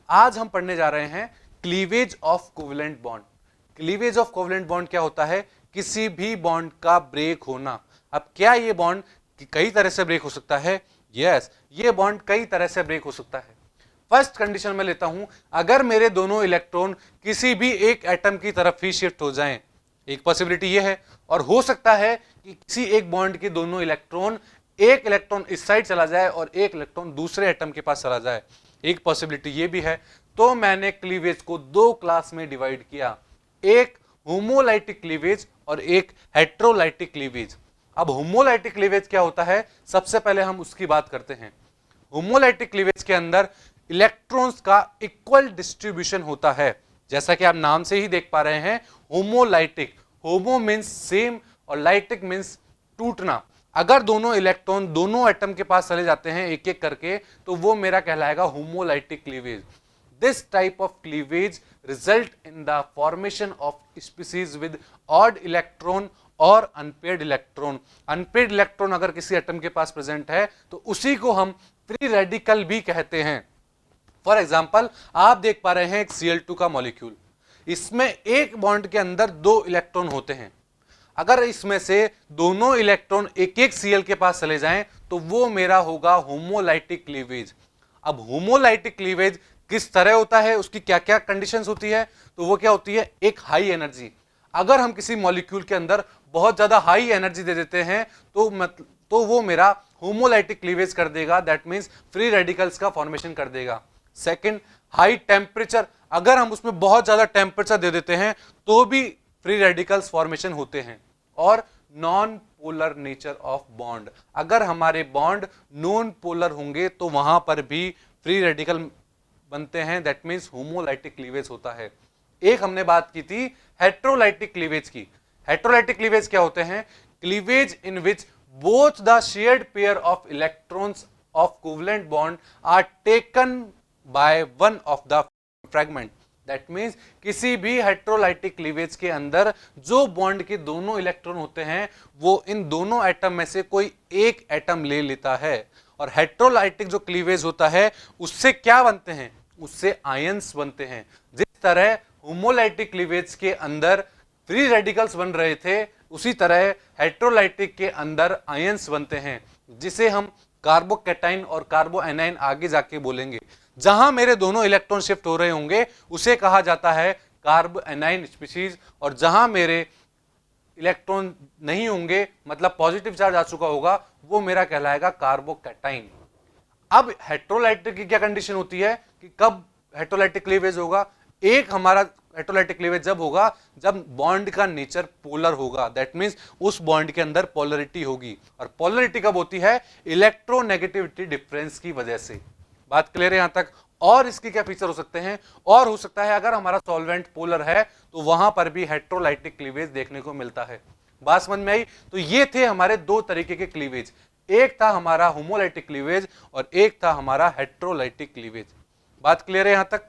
आज हम पढ़ने जा रहे हैं cleavage of covalent bond. Cleavage of covalent bond क्या होता है? किसी भी बॉन्ड का ब्रेक होना। अब क्या ये बॉन्ड कई तरह से ब्रेक हो सकता है? यस, ये बॉन्ड कई तरह से ब्रेक हो सकता है। फर्स्ट कंडीशन में लेता हूं, अगर मेरे दोनों इलेक्ट्रॉन किसी भी एक एटम की तरफ ही शिफ्ट हो जाएं, एक पॉसिबिलिटी ये है। और हो सकता है कि किसी एक बॉन्ड के दोनों इलेक्ट्रॉन, एक इलेक्ट्रॉन इस साइड चला जाए और एक इलेक्ट्रॉन दूसरे एटम के पास चला जाए, एक पॉसिबिलिटी ये भी है। तो मैंने क्लीवेज को दो क्लास में डिवाइड किया, एक होमोलाइटिक क्लीवेज और एक हेट्रोलाइटिक क्लीवेज। अब होमोलाइटिक क्लीवेज क्या होता है, सबसे पहले हम उसकी बात करते हैं। होमोलाइटिक क्लीवेज के अंदर इलेक्ट्रॉन्स का इक्वल डिस्ट्रीब्यूशन होता है, जैसा कि आप नाम से ही देख पा रहे हैं। होमोलाइटिक, होमो मींस सेम और लाइटिक मींस टूटना। अगर दोनों इलेक्ट्रॉन दोनों एटम के पास चले जाते हैं एक एक करके, तो वो मेरा कहलाएगा homolytic cleavage. This type of cleavage result in the formation of species with odd electron और unpaired electron। unpaired electron अगर किसी एटम के पास प्रेजेंट है तो उसी को हम फ्री रेडिकल भी कहते हैं। फॉर एग्जाम्पल, आप देख पा रहे हैं एक Cl2 का मॉलिक्यूल, इसमें एक बॉन्ड के अंदर दो इलेक्ट्रॉन होते हैं। अगर इसमें से दोनों इलेक्ट्रॉन एक एक Cl के पास चले जाएं तो वो मेरा होगा होमोलाइटिक क्लीवेज। अब होमोलाइटिक क्लीवेज किस तरह होता है, उसकी क्या क्या कंडीशंस होती है? तो वो क्या होती है, एक हाई एनर्जी। अगर हम किसी मॉलिक्यूल के अंदर बहुत ज्यादा हाई एनर्जी दे देते हैं तो वो मेरा होमोलाइटिक क्लीवेज कर देगा, दैट मींस फ्री रेडिकल्स का फॉर्मेशन कर देगा। सेकंड, हाई टेम्परेचर, अगर हम उसमें बहुत ज्यादा टेम्परेचर दे देते हैं तो भी फ्री रेडिकल्स फॉर्मेशन होते हैं। और non polar nature of bond, अगर हमारे बॉन्ड नॉन पोलर होंगे तो वहां पर भी फ्री रेडिकल बनते हैं, दैट मींस होमोलाइटिक क्लीवेज होता है। एक हमने बात की थी हेट्रोलाइटिक क्लीवेज की। हेट्रोलाइटिक क्लीवेज क्या होते हैं? Cleavage in which both the shared pair of electrons of covalent bond are taken by one of the fragment. That means किसी भी हेट्रोलाइटिक क्लीवेज के अंदर जो बॉन्ड के दोनों इलेक्ट्रॉन होते हैं वो इन दोनों एटम में से कोई एक एटम ले लेता है। और हेट्रोलाइटिक जो क्लीवेज होता है उससे क्या बनते हैं? उससे आयंस बनते हैं। जिस तरह होमोलाइटिक क्लीवेज के अंदर फ्री रेडिकल्स बन रहे थे, उसी तरह हेट्रोलाइटिक के अंदर आयंस बनते हैं, जिसे हम कार्बोकैटाइन और कार्बोएनाइन आगे जाके बोलेंगे। जहां मेरे दोनों इलेक्ट्रॉन शिफ्ट हो रहे होंगे उसे कहा जाता है कार्बोएनाइन स्पीशीज, और जहां मेरे इलेक्ट्रॉन नहीं होंगे, मतलब पॉजिटिव चार्ज आ चुका होगा, वो मेरा कहलाएगा कार्बोकैटाइन। अब हेट्रोलाइटिक की क्या कंडीशन होती है कि कब हेट्रोलाइटिक क्लीवेज होगा? एक हमारा हेट्रोलाइटिक क्लीवेज जब होगा जब बॉन्ड का नेचर पोलर होगा, दैट मींस उस बॉन्ड के अंदर पोलरिटी होगी। और पोलरिटी कब होती है? इलेक्ट्रोनेगेटिविटी डिफरेंस की वजह से। बात क्लियर है यहां तक? और इसके क्या फीचर हो सकते हैं? और हो सकता है अगर हमारा सॉल्वेंट पोलर है तो वहां पर भी हेट्रोलाइटिक क्लीवेज देखने को मिलता है। बात समझ में आई? तो ये थे हमारे दो तरीके के क्लीवेज, एक था हमारा होमोलाइटिक क्लीवेज और एक था हमारा हेट्रोलाइटिक क्लीवेज। बात क्लियर है यहां तक?